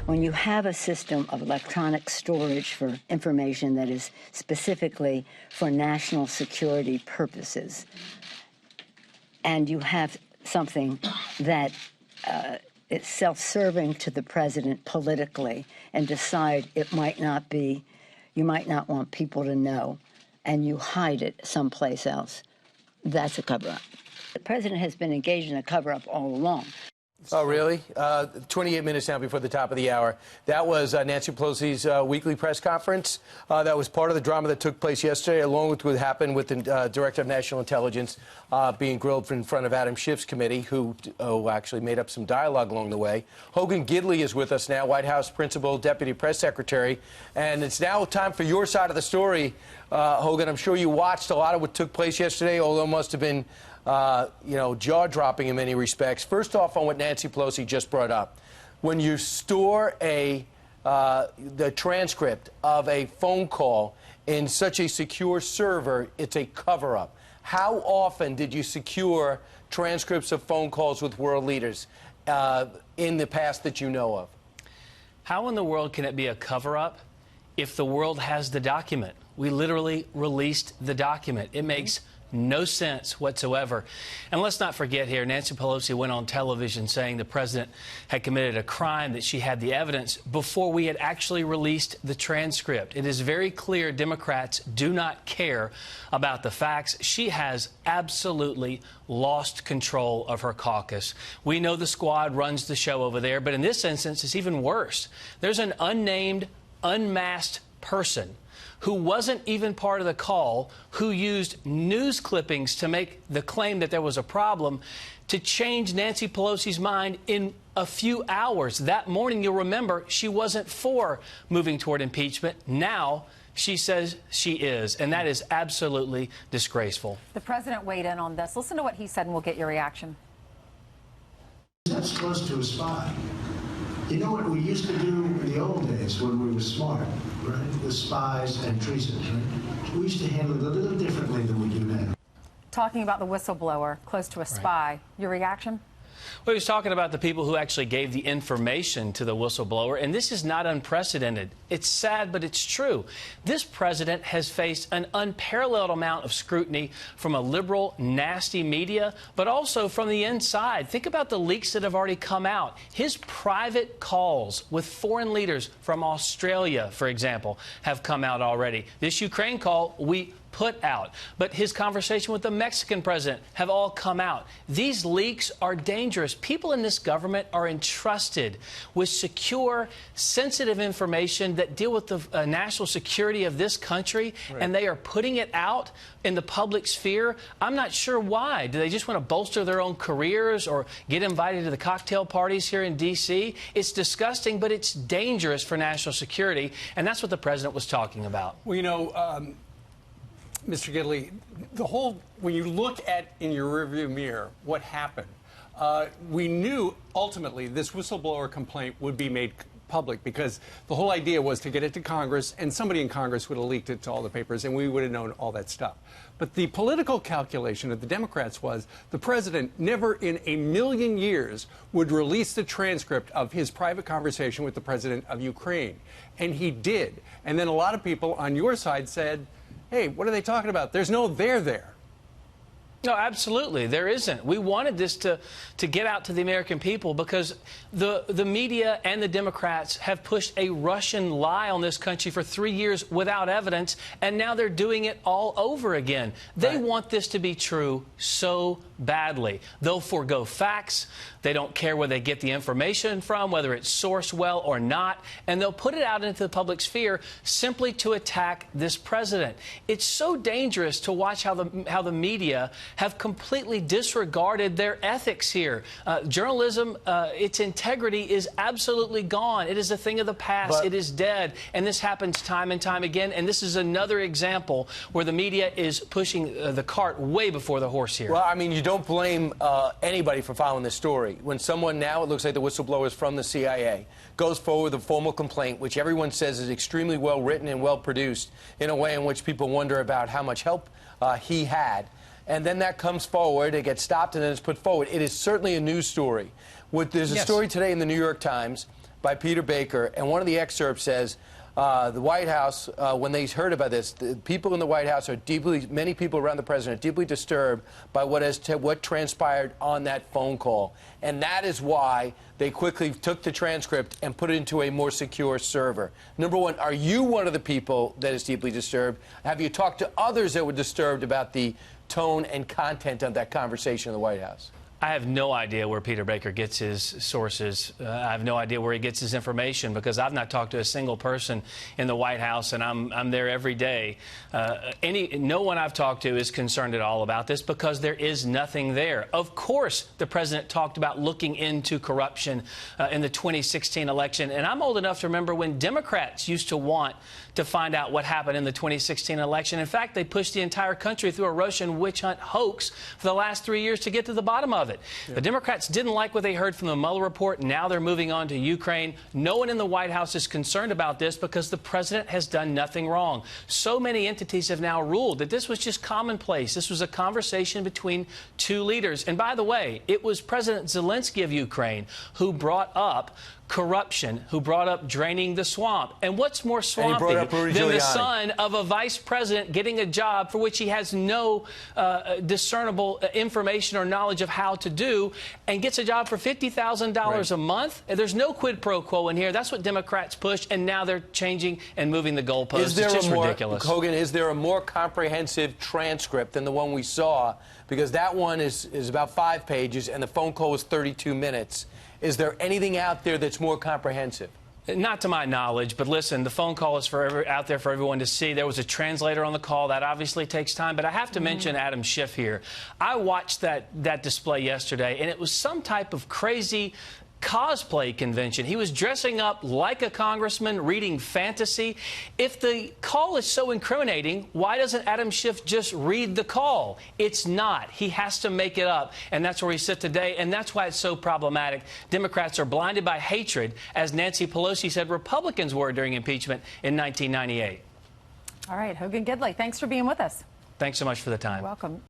when you have a system of electronic storage for information that is specifically for national security purposes, and you have something that is self-serving to the president politically and decide it might not be, you might not want people to know, and you hide it someplace else, that's a cover-up. The president has been engaged in a cover-up all along. Oh, really? 28 minutes now before the top of the hour. That was Nancy Pelosi's weekly press conference. That was part of the drama that took place yesterday, along with what happened with the Director of National Intelligence being grilled in front of Adam Schiff's committee, who actually made up some dialogue along the way. Hogan Gidley is with us now, White House Principal Deputy Press Secretary. And it's now time for your side of the story, Hogan. I'm sure you watched a lot of what took place yesterday, although it must have been jaw-dropping in many respects. First off, on what Nancy Pelosi just brought up, when you store the transcript of a phone call in such a secure server, it's a cover-up. How often did you secure transcripts of phone calls with world leaders in the past that you know of? How in the world can it be a cover-up if the world has the document? We literally released the document. It makes no sense whatsoever. And let's not forget here, Nancy Pelosi went on television saying the president had committed a crime, that she had the evidence before we had actually released the transcript. It is very clear Democrats do not care about the facts. She has absolutely lost control of her caucus. We know the squad runs the show over there, but in this instance, it's even worse. There's an unnamed, unmasked person who wasn't even part of the call, who used news clippings to make the claim that there was a problem, to change Nancy Pelosi's mind in a few hours. That morning, you'll remember, she wasn't for moving toward impeachment. Now she says she is, and that is absolutely disgraceful. The president weighed in on this. Listen to what he said, and we'll get your reaction. That's close to a spy. You know what we used to do in the old days when we were smart, right? The spies and treason, right? We used to handle it a little differently than we do now. Talking about the whistleblower, close to a spy. Right. Your reaction? Well, he was talking about the people who actually gave the information to the whistleblower, and this is not unprecedented. It's sad, but it's true. This president has faced an unparalleled amount of scrutiny from a liberal, nasty media, but also from the inside. Think about the leaks that have already come out. His private calls with foreign leaders from Australia, for example, have come out already. This Ukraine call, we put out. But his conversation with the Mexican president have all come out. These leaks are dangerous. People in this government are entrusted with secure, sensitive information that deal with the national security of this country, and they are putting it out in the public sphere. I'm not sure why. Do they just want to bolster their own careers or get invited to the cocktail parties here in D.C.? It's disgusting, but it's dangerous for national security, and that's what the president was talking about. Well, you know, Mr. Gidley, when you look at in your rearview mirror what happened, we knew ultimately this whistleblower complaint would be made public because the whole idea was to get it to Congress, and somebody in Congress would have leaked it to all the papers, and we would have known all that stuff. But the political calculation of the Democrats was the president never in a million years would release the transcript of his private conversation with the president of Ukraine. And he did. And then a lot of people on your side said, hey, what are they talking about? There's no there there. No, absolutely. There isn't. We wanted this to get out to the American people because the media and the Democrats have pushed a Russian lie on this country for 3 years without evidence, and now they're doing it all over again. They want this to be true so badly. They'll forego facts. They don't care where they get the information from, whether it's sourced well or not, and they'll put it out into the public sphere simply to attack this president. It's so dangerous to watch how the media have completely disregarded their ethics here. Journalism, its integrity is absolutely gone. It is a thing of the past. It is dead. And this happens time and time again. And this is another example where the media is pushing the cart way before the horse here. Well, I mean, you don't blame anybody for following this story. When someone now, it looks like the whistleblower is from the CIA, goes forward with a formal complaint, which everyone says is extremely well written and well produced in a way in which people wonder about how much help he had. And then that comes forward, it gets stopped, and then it's put forward. It is certainly a news story. There's a story today in the New York Times by Peter Baker, and one of the excerpts says, the White House, when they heard about this, the people in the White House are many people around the president are deeply disturbed by what transpired on that phone call. And that is why they quickly took the transcript and put it into a more secure server. Number one, are you one of the people that is deeply disturbed? Have you talked to others that were disturbed about the tone and content of that conversation in the White House? I have no idea where Peter Baker gets his sources. I have no idea where he gets his information because I've not talked to a single person in the White House, and I'm there every day. No one I've talked to is concerned at all about this because there is nothing there. Of course, the president talked about looking into corruption in the 2016 election, and I'm old enough to remember when Democrats used to want to find out what happened in the 2016 election. In fact, they pushed the entire country through a Russian witch hunt hoax for the last 3 years to get to the bottom of it. Yeah. The Democrats didn't like what they heard from the Mueller report. Now they're moving on to Ukraine. No one in the White House is concerned about this because the president has done nothing wrong. So many entities have now ruled that this was just commonplace. This was a conversation between two leaders. And by the way, it was President Zelensky of Ukraine who brought up corruption, who brought up draining the swamp. And what's more swampy than the son of a vice president getting a job for which he has no discernible information or knowledge of how to do, and gets a job for $50,000 a month? And there's no quid pro quo in here. That's what Democrats pushed, and now they're changing and moving the goalposts. It's just ridiculous. Hogan, is there a more comprehensive transcript than the one we saw? Because that one is about 5 pages, and the phone call was 32 minutes. Is there anything out there that's more comprehensive? Not to my knowledge, but listen, the phone call is out there for everyone to see. There was a translator on the call. That obviously takes time, but I have to mention Adam Schiff here. I watched that display yesterday, and it was some type of crazy cosplay convention. He was dressing up like a congressman, reading fantasy. If the call is so incriminating, why doesn't Adam Schiff just read the call? It's not. He has to make it up, and that's where he sits today, and that's why it's so problematic. Democrats are blinded by hatred, as Nancy Pelosi said Republicans were during impeachment in 1998. All right, Hogan Gidley, thanks for being with us. Thanks so much for the time. You're welcome.